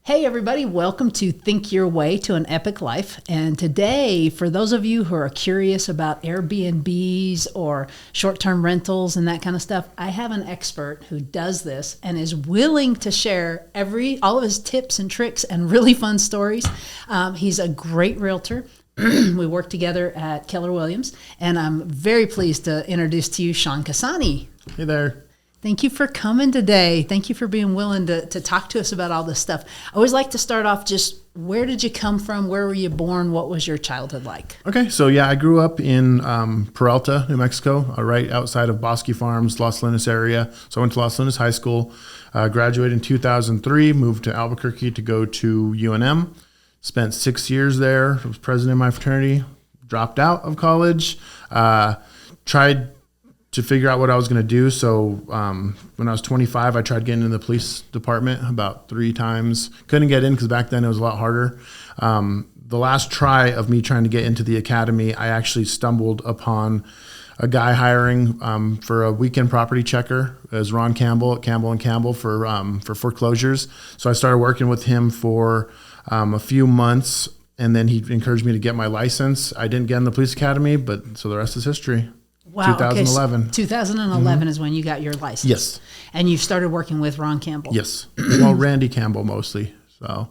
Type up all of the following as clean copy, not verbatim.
Hey everybody, welcome to Think Your Way to an Epic Life. And today, for those of you who are curious about Airbnbs or short-term rentals and that kind of stuff, I have an expert who does this and is willing to share all of his tips and tricks and really fun stories. He's a great realtor. We work together at Keller Williams, and I'm very pleased to introduce to you Sean Kesani. Hey there. Thank you for coming today. Thank you for being willing to talk to us about all this stuff. I always like to start off just, where did you come from? Where were you born? What was your childhood like? Okay, so I grew up in Peralta, New Mexico, right outside of Bosque Farms, Los Lunas area. So I went to Los Lunas High School, graduated in 2003, moved to Albuquerque to go to UNM. Spent 6 years there, was president of my fraternity, dropped out of college, tried to figure out what I was going to do. So when I was 25, I tried getting into the police department about 3 times. Couldn't get in because back then it was a lot harder. The last try of me trying to get into the academy, I actually stumbled upon a guy hiring for a weekend property checker. It was Ron Campbell at Campbell & Campbell for foreclosures. So I started working with him for a few months, and then he encouraged me to get my license. I didn't get in the police academy, but so the rest is history. Wow. 2011. Okay, so 2011 is when you got your license. Yes. And you started working with Ron Campbell. Yes. Well, Randy Campbell mostly. So,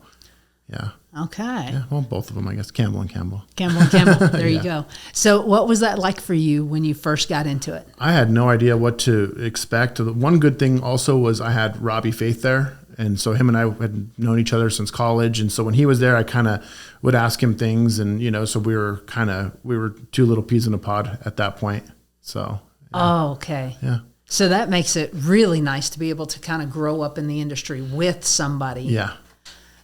yeah. Okay. Yeah, well, both of them, I guess. Campbell and Campbell. Campbell and Campbell. There you go. So what was that like for you when you first got into it? I had no idea what to expect. One good thing also was I had Robbie Faith there. And so him and I had known each other since college. And so when he was there, I kind of would ask him things. And, so we were 2 little peas in a pod at that point. So. Yeah. Oh, okay. Yeah. So that makes it really nice to be able to kind of grow up in the industry with somebody. Yeah.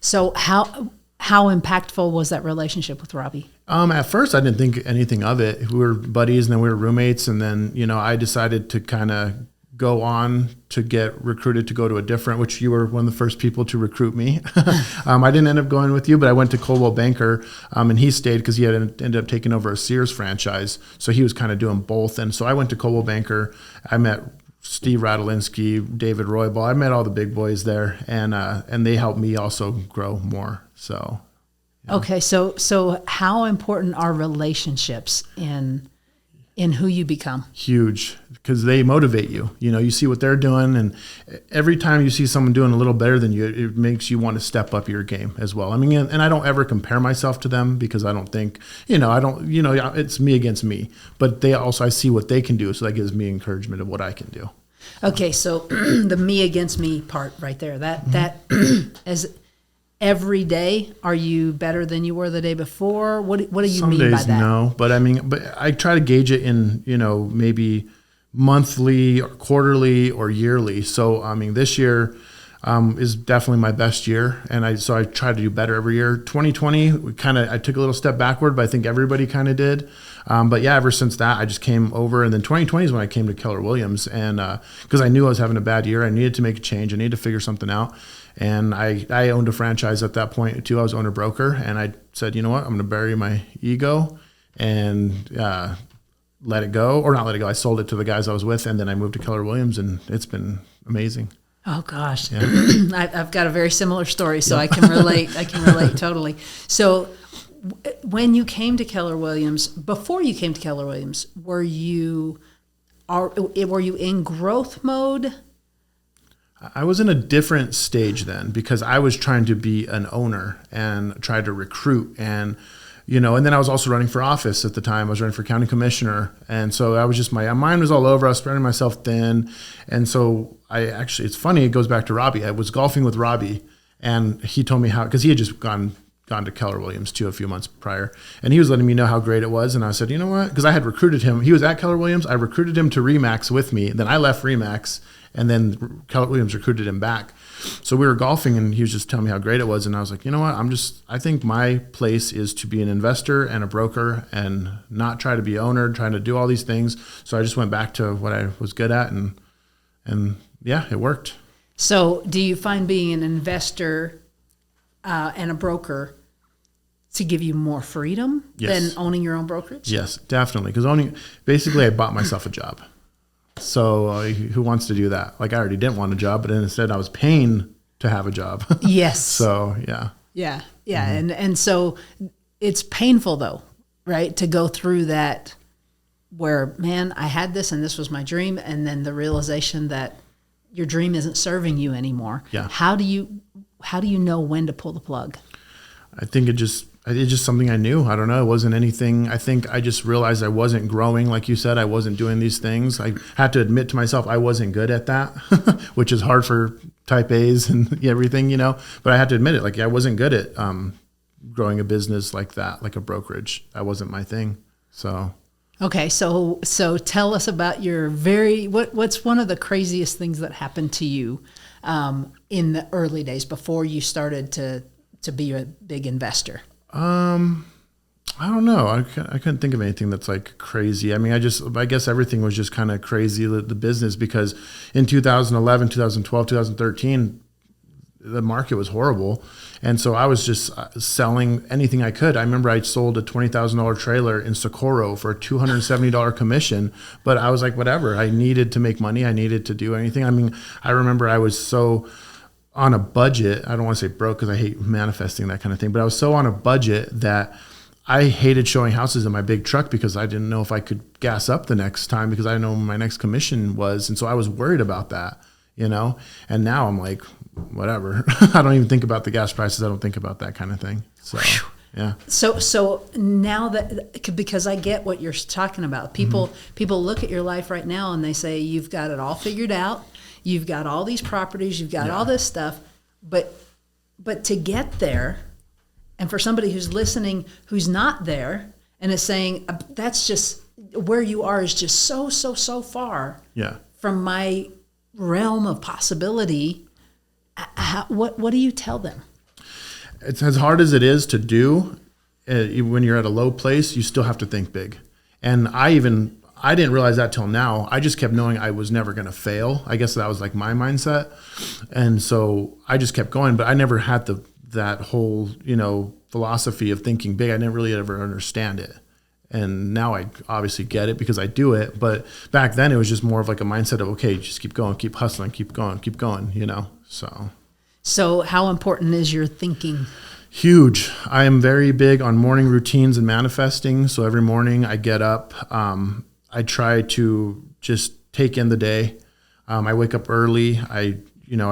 So how impactful was that relationship with Robbie? At first, I didn't think anything of it. We were buddies, and then we were roommates. And then, I decided to kind of go on to get recruited to go to a different, which you were one of the first people to recruit me. I didn't end up going with you, but I went to Coldwell Banker, and he stayed because he had ended up taking over a Sears franchise. So he was kind of doing both. And so I went to Coldwell Banker. I met Steve Radolinski, David Roybal. I met all the big boys there, and they helped me also grow more. So. Yeah. Okay. So how important are relationships in who you become? Huge, because they motivate you. You see what they're doing, and every time you see someone doing a little better than you, it makes you want to step up your game as well. I mean, and I don't ever compare myself to them because I don't think, it's me against me. But I see what they can do, so that gives me encouragement of what I can do. Okay, so the me against me part right there, that as every day, are you better than you were the day before? What do you Some mean days, by that? No, but I try to gauge it in, maybe monthly or quarterly or yearly. So, this year is definitely my best year. And I try to do better every year. 2020, I took a little step backward, but I think everybody kind of did. But yeah, ever since that, I just came over. And then 2020 is when I came to Keller Williams. And because I knew I was having a bad year, I needed to make a change. I needed to figure something out. And I owned a franchise at that point too. I was owner broker, and I said, you know what, I'm going to bury my ego and let it go, or not let it go. I sold it to the guys I was with, and then I moved to Keller Williams, and it's been amazing. Oh gosh, yeah. I've got a very similar story, so I can relate. I can relate totally. So when you came to Keller Williams, before you came to Keller Williams, were you in growth mode? I was in a different stage then because I was trying to be an owner and try to recruit and then I was also running for office at the time. I was running for county commissioner. And so I was just, my mind was all over. I was spreading myself thin. And so it's funny, it goes back to Robbie. I was golfing with Robbie, and he told me because he had just gone to Keller Williams too a few months prior. And he was letting me know how great it was. And I said, you know what? Because I had recruited him. He was at Keller Williams. I recruited him to RE/MAX with me. Then I left RE/MAX, and then Keller Williams recruited him back. So we were golfing, and he was just telling me how great it was. And I was like, you know what? I think my place is to be an investor and a broker and not try to be owner, trying to do all these things. So I just went back to what I was good at, and yeah, it worked. So do you find being an investor and a broker to give you more freedom than owning your own brokerage? Yes, definitely. Because basically I bought myself a job. So who wants to do that? Like, I already didn't want a job, but instead I was paying to have a job. Yes. So, yeah. Yeah. Yeah. And so it's painful though, right? To go through that where, man, I had this and this was my dream. And then the realization that your dream isn't serving you anymore. Yeah. How do you know when to pull the plug? I think it's just something I knew. I don't know. It wasn't anything. I think I just realized I wasn't growing. Like you said, I wasn't doing these things. I had to admit to myself I wasn't good at that, which is hard for type A's and everything, but I had to admit it. Like I wasn't good at growing a business like that, like a brokerage. That wasn't my thing. So. Okay. So tell us about your what's one of the craziest things that happened to you in the early days before you started to be a big investor? I don't know. I couldn't think of anything that's like crazy. I mean, I guess everything was just kind of crazy, the business, because in 2011, 2012, 2013, the market was horrible. And so I was just selling anything I could. I remember I sold a $20,000 trailer in Socorro for a $270 commission, but I was like, whatever. I needed to make money. I needed to do anything. I mean, I remember I was so on a budget. I don't want to say broke because I hate manifesting that kind of thing, but I was so on a budget that I hated showing houses in my big truck because I didn't know if I could gas up the next time because I didn't know when my next commission was. And so I was worried about that, and now I'm like, whatever. I don't even think about the gas prices. I don't think about that kind of thing. So, yeah. So now that, because I get what you're talking about, people look at your life right now and they say, you've got it all figured out. You've got all these properties, you've got all this stuff, but to get there, and for somebody who's listening who's not there and is saying, that's just where you are is just so far from my realm of possibility. What do you tell them? It's as hard as it is to do. When you're at a low place, you still have to think big. And I didn't realize that till now. I just kept knowing I was never going to fail. I guess that was like my mindset. And so I just kept going, but I never had that whole, philosophy of thinking big. I didn't really ever understand it. And now I obviously get it because I do it. But back then it was just more of like a mindset of, okay, just keep going, keep hustling, keep going, So how important is your thinking? Huge. I am very big on morning routines and manifesting. So every morning I get up, I try to just take in the day. I wake up early. I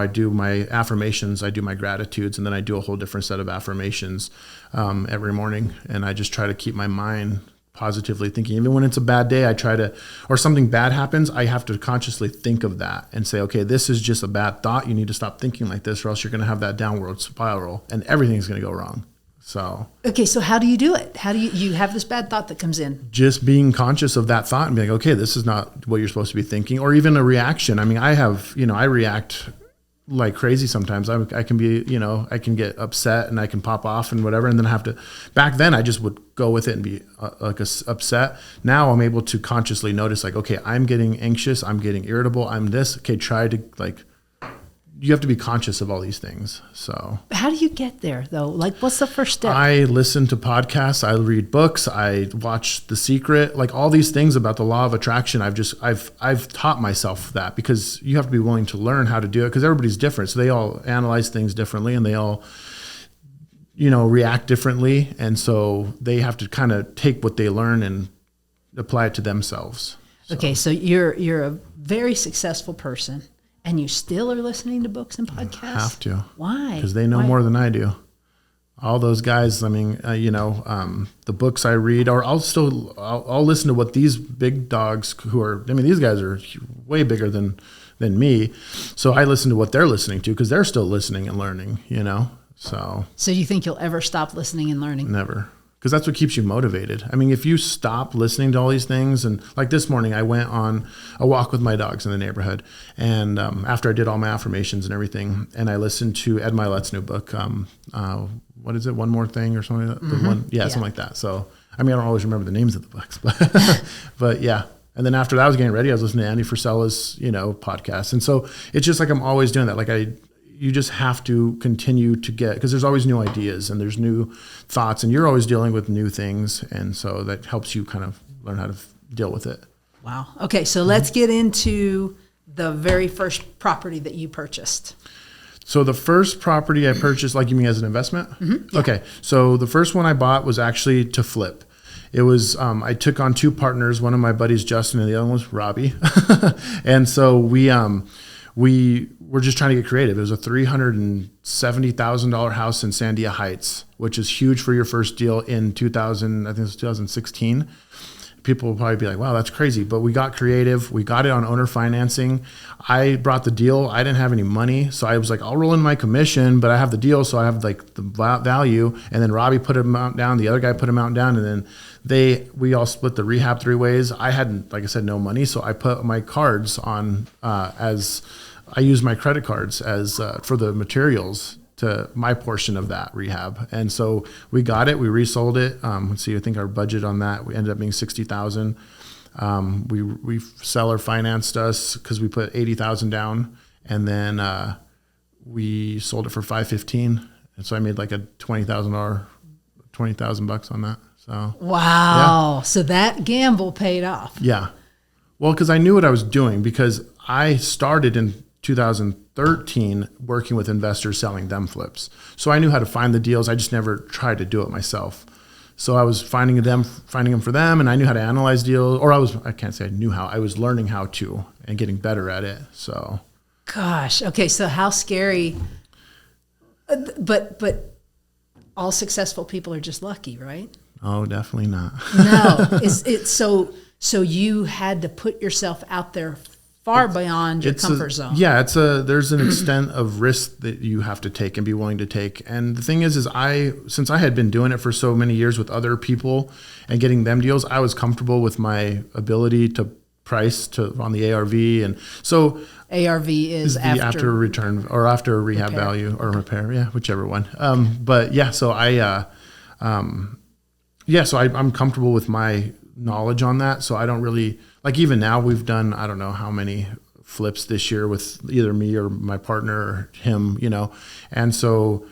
do my affirmations, I do my gratitudes, and then I do a whole different set of affirmations every morning. And I just try to keep my mind positively thinking. Even when it's a bad day, or something bad happens, I have to consciously think of that and say, okay, this is just a bad thought. You need to stop thinking like this or else you're going to have that downward spiral and everything's going to go wrong. So. Okay, so how do you do it? How do you have this bad thought that comes in? Just being conscious of that thought and being like, okay, this is not what you're supposed to be thinking, or even a reaction. I mean, I react like crazy sometimes. I can be, I can get upset and I can pop off and whatever. And then back then I just would go with it and be upset. Now I'm able to consciously notice like, okay, I'm getting anxious. I'm getting irritable. I'm this. Okay. Try to you have to be conscious of all these things. So how do you get there though? Like what's the first step? I listen to podcasts. I read books. I watch The Secret, like all these things about the law of attraction. I've taught myself that because you have to be willing to learn how to do it because everybody's different. So they all analyze things differently and they all, react differently. And so they have to kind of take what they learn and apply it to themselves. So. Okay. So you're a very successful person. And you still are listening to books and podcasts? Have to. Why? Because they know more than I do. All those guys, I mean, the books I read, or I'll listen to what these big dogs these guys are way bigger than me. So I listen to what they're listening to because they're still listening and learning, So you think you'll ever stop listening and learning? Never. Because that's what keeps you motivated. I mean, if you stop listening to all these things, and like this morning, I went on a walk with my dogs in the neighborhood, and after I did all my affirmations and everything, and I listened to Ed Milet's new book, what is it, One More Thing or something like that? Mm-hmm. Something like that. So, I mean, I don't always remember the names of the books, but yeah. And then after that, I was getting ready. I was listening to Andy Frisella's, podcast. And so it's just like I'm always doing that. Like you just have to continue to because there's always new ideas and there's new thoughts and you're always dealing with new things. And so that helps you kind of learn how to deal with it. Wow. Okay. So let's get into the very first property that you purchased. So the first property I purchased, like you mean as an investment? Yeah. Okay. So the first one I bought was actually to flip. It was, I took on two partners. One of my buddies, Justin, and the other one was Robbie. And so we were just trying to get creative. It was a $370,000 house in Sandia Heights, which is huge for your first deal in 2000. I think it was 2016. People will probably be like, wow, that's crazy. But we got creative. We got it on owner financing. I brought the deal. I didn't have any money. So I was like, I'll roll in my commission, but I have the deal. So I have like the value. And then Robbie put an amount down. The other guy put an amount down. And then we all split the rehab three ways. I hadn't, like I said, no money. So I put my cards on I used my credit cards as for the materials to my portion of that rehab. And so we got it, we resold it. Let's see, I think our budget on that, we ended up being 60,000. We seller financed us cause we put 80,000 down, and then we sold it for 515. And so I made like a $20,000 on that. So wow. Yeah. So that gamble paid off. Yeah. Well, cause I knew what I was doing, because I started in 2013 working with investors selling them flips. So I knew how to find the deals. I just never tried to do it myself. So I was finding them for them, and I knew how to analyze deals, or I can't say I knew how, I was learning how to and getting better at it. So gosh. Okay. So how scary, but all successful people are just lucky, right? Oh, definitely not. No. Is it so you had to put yourself out there far beyond your comfort zone. Yeah, there's an extent of risk that you have to take and be willing to take. And the thing is since I had been doing it for so many years with other people and getting them deals, I was comfortable with my ability to price on the ARV. And so ARV is after return or after rehab repair. Value or repair. Yeah, whichever one. But yeah, so I'm comfortable with my knowledge on that. So I don't really, like, even now we've done, I don't know how many flips this year with either me or my partner or him, and so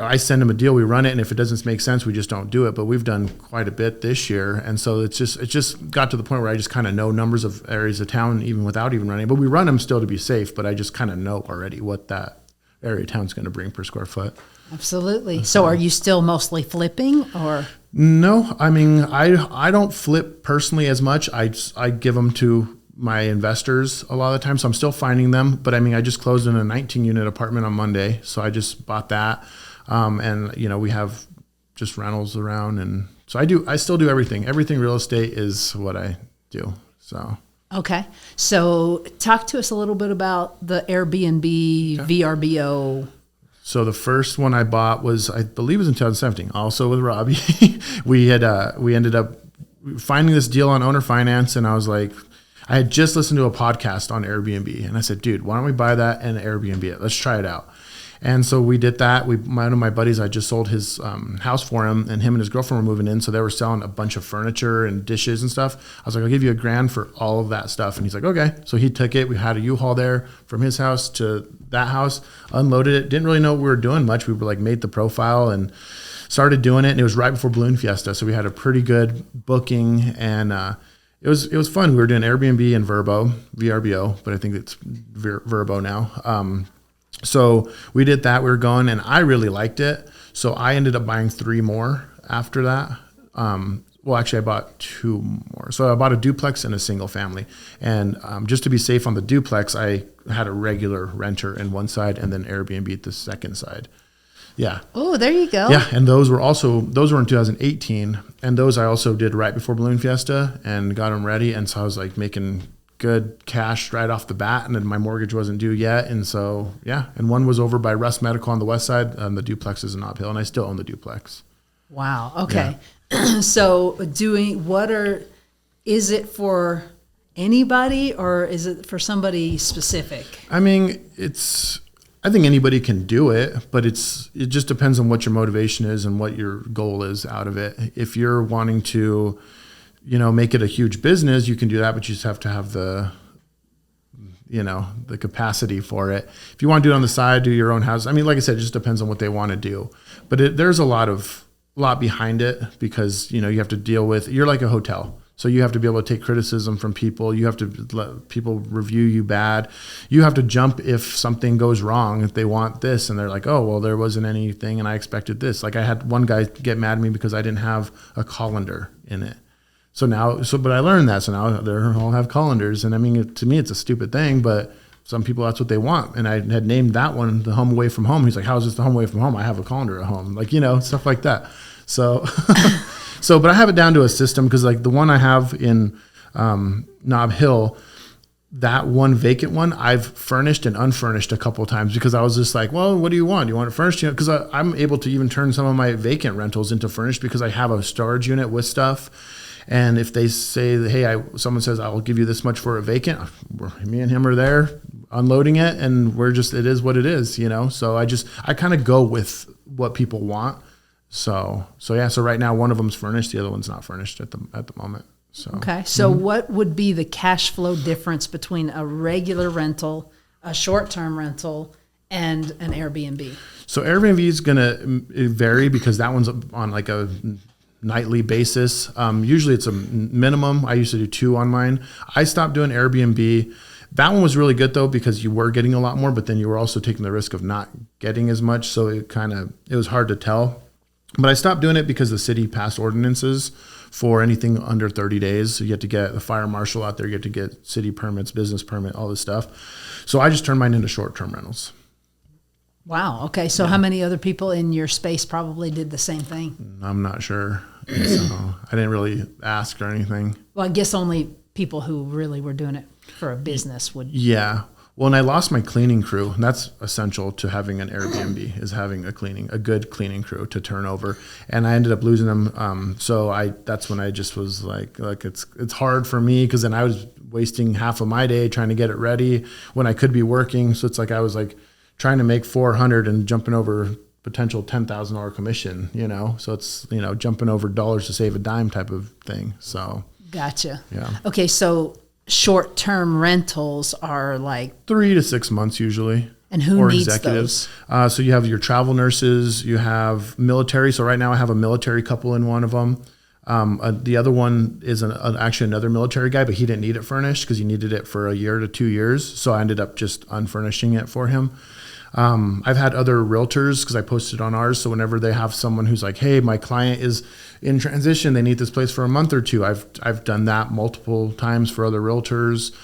I send him a deal, we run it, and if it doesn't make sense, we just don't do it. But we've done quite a bit this year, and so it just got to the point where I just kind of know numbers of areas of town even without even running. But we run them still to be safe, but I just kind of know already what that area of town's going to bring per square foot. Absolutely. So are you still mostly flipping, or? No, I mean, I don't flip personally as much. I give them to my investors a lot of the time. So I'm still finding them, but I mean, I just closed in a 19 unit apartment on Monday. So I just bought that. And we have just rentals around. And so I still do everything. Everything real estate is what I do. So. Okay. So talk to us a little bit about the Airbnb, okay. VRBO. So the first one I bought was, I believe it was in 2017, also with Robbie. we ended up finding this deal on owner finance, and I was like, I had just listened to a podcast on Airbnb, and I said, dude, why don't we buy that and Airbnb it? Let's try it out. And so we did that. One of my buddies, I just sold his house for him, and him and his girlfriend were moving in. So they were selling a bunch of furniture and dishes and stuff. I was like, I'll give you $1,000 for all of that stuff. And he's like, okay. So he took it. We had a U-Haul there from his house to that house, unloaded it. Didn't really know what we were doing much. We were like made the profile and started doing it. And it was right before Balloon Fiesta. So we had a pretty good booking, and it was fun. We were doing Airbnb and VRBO, but I think it's Verbo now. So we did that. We were going, and I really liked it. So I ended up buying 3 more after that. Well, actually, I bought 2 more. So I bought a duplex and a single family. And just to be safe on the duplex, I had a regular renter in one side and then Airbnb at the second side. Yeah. Oh, there you go. Yeah, and those were in 2018, and those I also did right before Balloon Fiesta and got them ready. And so I was like making good cash right off the bat, and then my mortgage wasn't due yet. And so, yeah. And one was over by Russ Medical on the west side, and the duplex is in Nob Hill, and I still own the duplex. Wow. Okay. Yeah. So is it for anybody, or is it for somebody specific? I mean, I think anybody can do it, but it just depends on what your motivation is and what your goal is out of it. If you're wanting to, make it a huge business, you can do that, but you just have to have the capacity for it. If you want to do it on the side, do your own house. I mean, like I said, it just depends on what they want to do. But there's a lot behind it, because, you have to deal with, you're like a hotel. So you have to be able to take criticism from people. You have to let people review you bad. You have to jump if something goes wrong, if they want this and they're like, oh, well, there wasn't anything and I expected this. Like I had one guy get mad at me because I didn't have a colander in it. But I learned that. So now they all have colanders. And I mean, to me, it's a stupid thing, but some people, that's what they want. And I had named that one the home away from home. He's like, how is this the home away from home? I have a colander at home. Like, stuff like that. So, but I have it down to a system because like the one I have in Nob Hill, that one vacant one, I've furnished and unfurnished a couple of times because I was just like, well, what do you want? Do you want it furnished? Because I'm able to even turn some of my vacant rentals into furnished because I have a storage unit with stuff. And if they say, hey, someone says, I'll give you this much for a vacant, me and him are there unloading it and it is what it is, So I kind of go with what people want. So right now one of them's furnished, the other one's not furnished at the moment. So okay. So what would be the cash flow difference between a regular rental, a short-term rental, and an Airbnb? So Airbnb is going to vary because that one's on like a nightly basis. Usually it's a minimum. I used to do 2 on mine. I stopped doing Airbnb. That one was really good though, because you were getting a lot more, but then you were also taking the risk of not getting as much. So it was hard to tell, but I stopped doing it because the city passed ordinances for anything under 30 days. So you have to get the fire marshal out there. You have to get city permits, business permit, all this stuff. So I just turned mine into short-term rentals. Wow. Okay. So how many other people in your space probably did the same thing? I'm not sure. So I didn't really ask or anything. Well, I guess only people who really were doing it for a business would. Yeah. Well, and I lost my cleaning crew. And that's essential to having an Airbnb is having a good cleaning crew to turn over. And I ended up losing them. That's when I just was like it's hard for me because then I was wasting half of my day trying to get it ready when I could be working. So it's like I was like trying to make 400 and jumping over potential $10,000 commission, so it's, jumping over dollars to save a dime type of thing. So. Gotcha. Yeah. Okay. So short-term rentals are like 3 to 6 months usually. And who needs executives. Those? So you have your travel nurses, you have military. So right now I have a military couple in one of them. The other one is actually another military guy, but he didn't need it furnished because he needed it for a year to 2 years. So I ended up just unfurnishing it for him. I've had other realtors because I posted on ours. So whenever they have someone who's like, hey, my client is in transition, they need this place for a month or 2. I've done that multiple times for other realtors.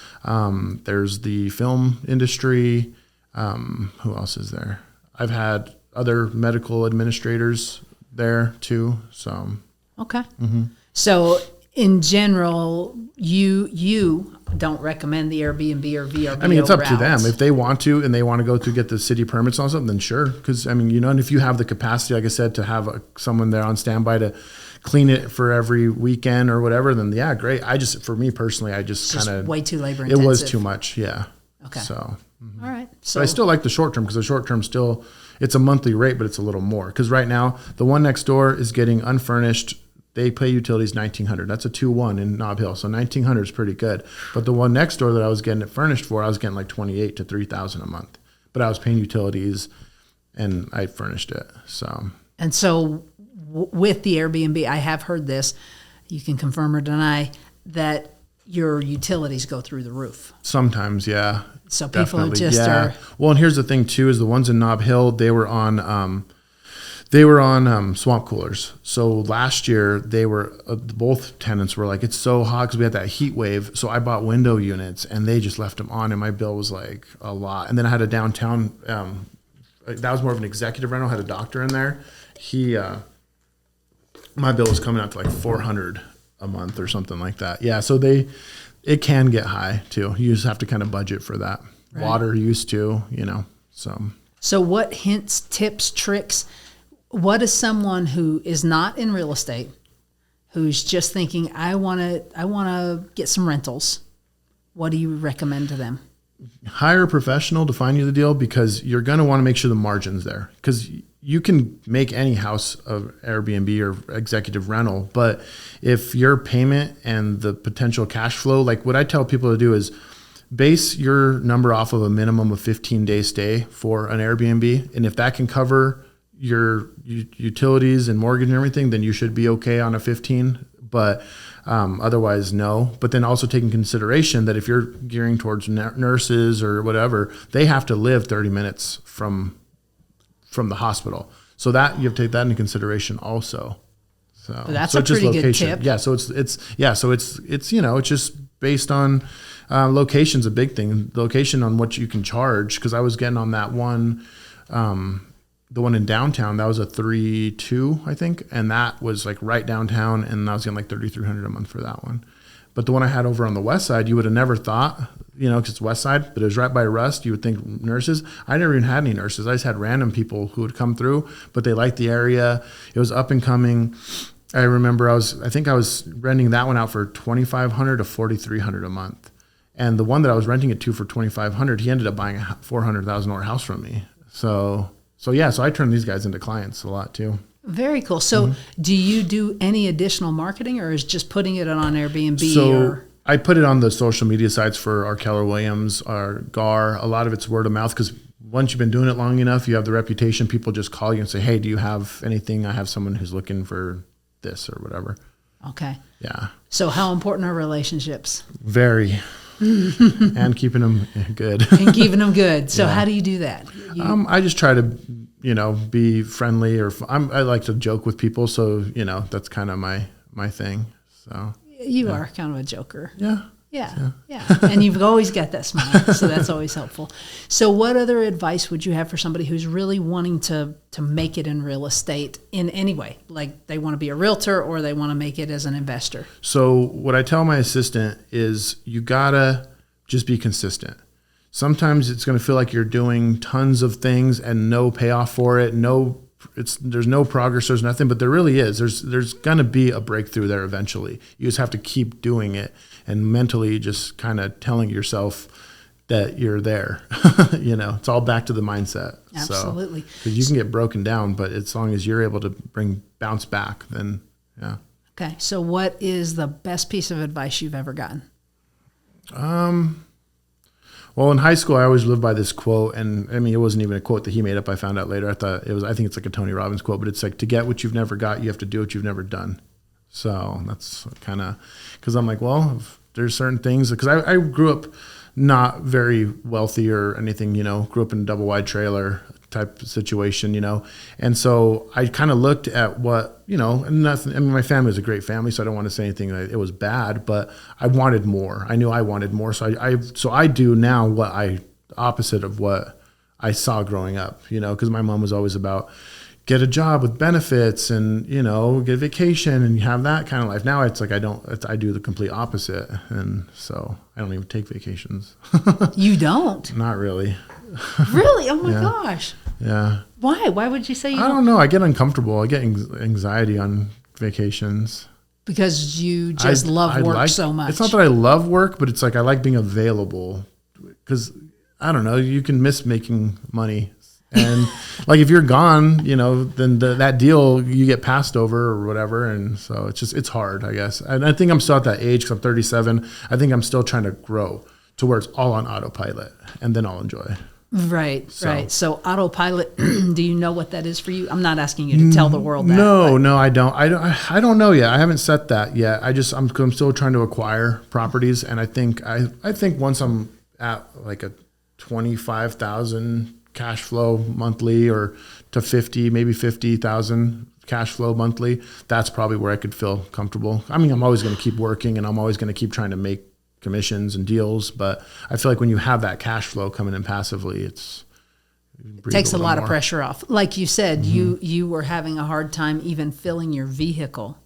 There's the film industry. Who else is there? I've had other medical administrators there too. So. Okay. Mm-hmm. So in general, you don't recommend the Airbnb or VRBO. I mean, it's up routes. to them. If they want to and they want to go to get the city permits on something, then sure. Because I mean, and if you have the capacity, like I said, to have someone there on standby to clean it for every weekend or whatever, then yeah, great. For me personally, I just kind of way too labor intensive. It was too much. Yeah. Okay. So. Mm-hmm. All right. So but I still like the short term because the short term still, it's a monthly rate, but it's a little more. Because right now the one next door is getting unfurnished. They pay utilities $1,900. That's a 2-1 in Nob Hill, so $1,900 is pretty good. But the one next door that I was getting it furnished for, I was getting like $2,800 to $3,000 a month. But I was paying utilities, and I furnished it. So with the Airbnb, I have heard this. You can confirm or deny that your utilities go through the roof. Sometimes, yeah. So people definitely. just are. Well, and here's the thing too: is the ones in Nob Hill, they were on swamp coolers. So last year they were both tenants were like, it's so hot because we had that heat wave. So I bought window units and they just left them on, and my bill was like a lot. And then I had a downtown. That was more of an executive rental. Had a doctor in there. My bill was coming out to like $400 a month or something like that. Yeah. So it can get high too. You just have to kind of budget for that. Right. Water use too, So what hints, tips, tricks? What is someone who is not in real estate, who's just thinking, I want to get some rentals? What do you recommend to them? Hire a professional to find you the deal, because you're going to want to make sure the margin's there, because you can make any house of Airbnb or executive rental. But if your payment and the potential cash flow, like what I tell people to do is base your number off of a minimum of 15-day stay for an Airbnb. And if that can cover your utilities and mortgage and everything, then you should be okay on a 15. but otherwise, no. But then also taking consideration that if you're gearing towards nurses or whatever, they have to live 30 minutes from the hospital. So that you have to take that into consideration also. So but that's a pretty good tip. Yeah. So it's just based on location's a big thing. Location on what you can charge. Because I was getting on that one, the one in downtown, that was a 3.2, I think, and that was like right downtown, and I was getting like $3,300 a month for that one. But the one I had over on the west side, you would have never thought, because it's west side, but it was right by Rust. You would think nurses. I never even had any nurses. I just had random people who would come through, but they liked the area. It was up and coming. I remember I was renting that one out for $2,500 to $4,300 a month. And the one that I was renting it to for $2,500, he ended up buying a $400,000 house from me. So I turn these guys into clients a lot too. Very cool. So do you do any additional marketing, or is just putting it on Airbnb? So I put it on the social media sites for our Keller Williams, our GAR. A lot of it's word of mouth, because once you've been doing it long enough, you have the reputation. People just call you and say, hey, do you have anything? I have someone who's looking for this or whatever. Okay. Yeah. So how important are relationships? Very. And keeping them good. So how do you do that? I just try to, be friendly, or I like to joke with people. So, that's kind of my thing. So you are kind of a joker. Yeah. Yeah. And you've always got that smile. So that's always helpful. So what other advice would you have for somebody who's really wanting to make it in real estate in any way? Like they want to be a realtor, or they want to make it as an investor? So what I tell my assistant is you gotta just be consistent. Sometimes it's going to feel like you're doing tons of things and no payoff for it. There's no progress, there's nothing, but there really is. There's going to be a breakthrough there eventually. You just have to keep doing it and mentally just kind of telling yourself that you're there. It's all back to the mindset. Absolutely. Because you can get broken down, but as long as you're able to bounce back, then yeah. Okay. So what is the best piece of advice you've ever gotten? Well, in high school, I always lived by this quote, and I mean, it wasn't even a quote that he made up. I found out later. I think it's like a Tony Robbins quote, but it's like, to get what you've never got, you have to do what you've never done. So that's kind of, because I'm like, well, if there's certain things, because I grew up not very wealthy or anything, grew up in a double wide trailer type situation, and so I kind of looked at what, and nothing. I mean, my family was a great family, so I don't want to say anything that it was bad, but I wanted more. I knew I wanted more, so I do now opposite of what I saw growing up, because my mom was always about get a job with benefits and, get a vacation and have that kind of life. Now it's like I do the complete opposite, and so I don't even take vacations. You don't? Not really. Really? Oh my gosh. Yeah. Why? Why would you say you I don't know. I get uncomfortable. I get anxiety on vacations. Because you just love work so much. It's not that I love work, but it's like I like being available, because I don't know, you can miss making money. And like if you're gone, then that deal you get passed over or whatever. And so it's hard, I guess. And I think I'm still at that age, because I'm 37. I think I'm still trying to grow to where it's all on autopilot, and then I'll enjoy. Right. So autopilot, do you know what that is for you? I'm not asking you to tell the world that. No, I don't. I don't know yet. I haven't set that yet. I'm still trying to acquire properties, and I think once I'm at like a 25,000 cash flow monthly, or to 50, maybe 50,000 cash flow monthly, that's probably where I could feel comfortable. I mean, I'm always going to keep working, and I'm always going to keep trying to make commissions and deals, but I feel like when you have that cash flow coming in passively, it takes a lot of pressure off. Like you said, you were having a hard time even filling your vehicle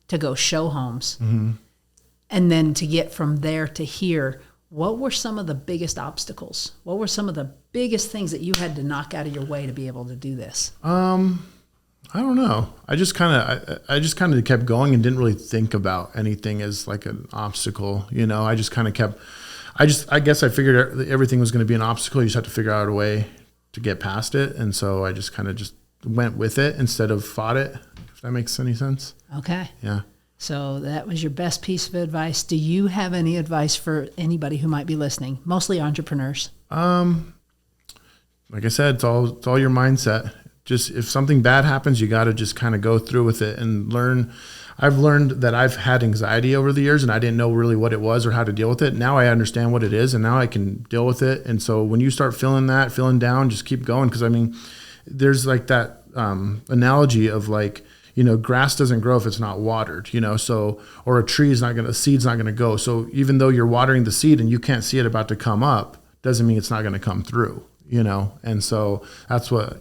to go show homes. And then to get from there to here, what were some of the biggest obstacles? What were some of the biggest things that you had to knock out of your way to be able to do this? I don't know. I just kind of kept going and didn't really think about anything as like an obstacle. I just kind of kept. I guess I figured everything was going to be an obstacle. You just have to figure out a way to get past it, and so I just kind of just went with it instead of fought it. If that makes any sense. Okay. Yeah. So that was your best piece of advice. Do you have any advice for anybody who might be listening? Mostly entrepreneurs. Like I said, it's all your mindset. just if something bad happens, you got to just kind of go through with it and learn. I've learned that I've had anxiety over the years and I didn't know really what it was or how to deal with it. Now I understand what it is and now I can deal with it. And so when you start feeling down, just keep going. Cause I mean, there's like that analogy of like, grass doesn't grow if it's not watered, so, or a seed's not going to go. So even though you're watering the seed and you can't see it about to come up, doesn't mean it's not going to come through, And so that's what,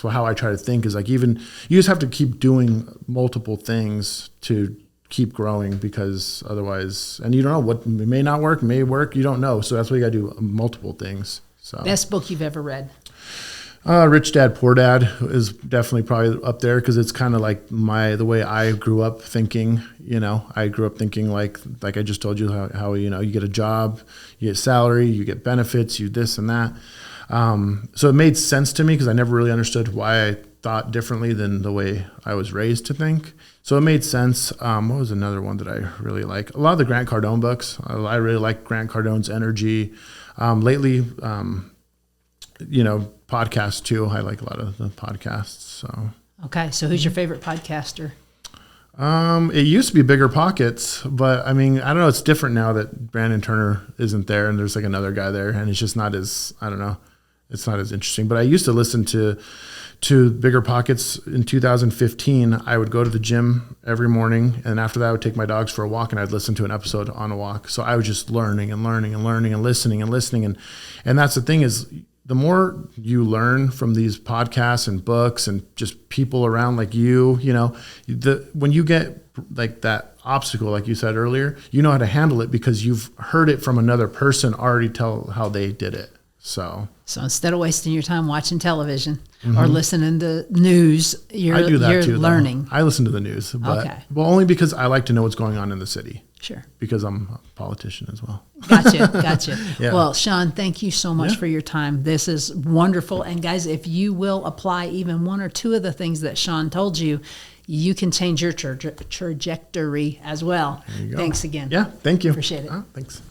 how I try to think is like, even you just have to keep doing multiple things to keep growing, because otherwise, and you don't know what may not work, may work, you don't know. So that's why you got to do multiple things. So best book you've ever read? Rich Dad, Poor Dad is definitely probably up there, because it's kind of like the way I grew up thinking. I grew up thinking like I just told you how you get a job, you get salary, you get benefits, you this and that. So it made sense to me because I never really understood why I thought differently than the way I was raised to think. So it made sense. What was another one that I really like? A lot of the Grant Cardone books. I really like Grant Cardone's energy. Lately, podcasts too. I like a lot of the podcasts. So. Okay. So who's your favorite podcaster? It used to be Bigger Pockets, but I mean, I don't know. It's different now that Brandon Turner isn't there and there's like another guy there, and it's just not as, I don't know. It's not as interesting, but I used to listen to Bigger Pockets in 2015. I would go to the gym every morning, and after that I would take my dogs for a walk, and I'd listen to an episode on a walk. So I was just learning and listening. And that's the thing is, the more you learn from these podcasts and books and just people around like when you get like that obstacle, like you said earlier, you know how to handle it because you've heard it from another person already tell how they did it. So instead of wasting your time watching television or listening to news, you're learning. I listen to the news, but only because I like to know what's going on in the city. Sure. Because I'm a politician as well. Gotcha. Yeah. Well, Sean, thank you so much for your time. This is wonderful. And guys, if you will apply even one or two of the things that Sean told you, you can change your trajectory as well. There you go. Thanks again. Yeah, thank you. Appreciate it. Thanks.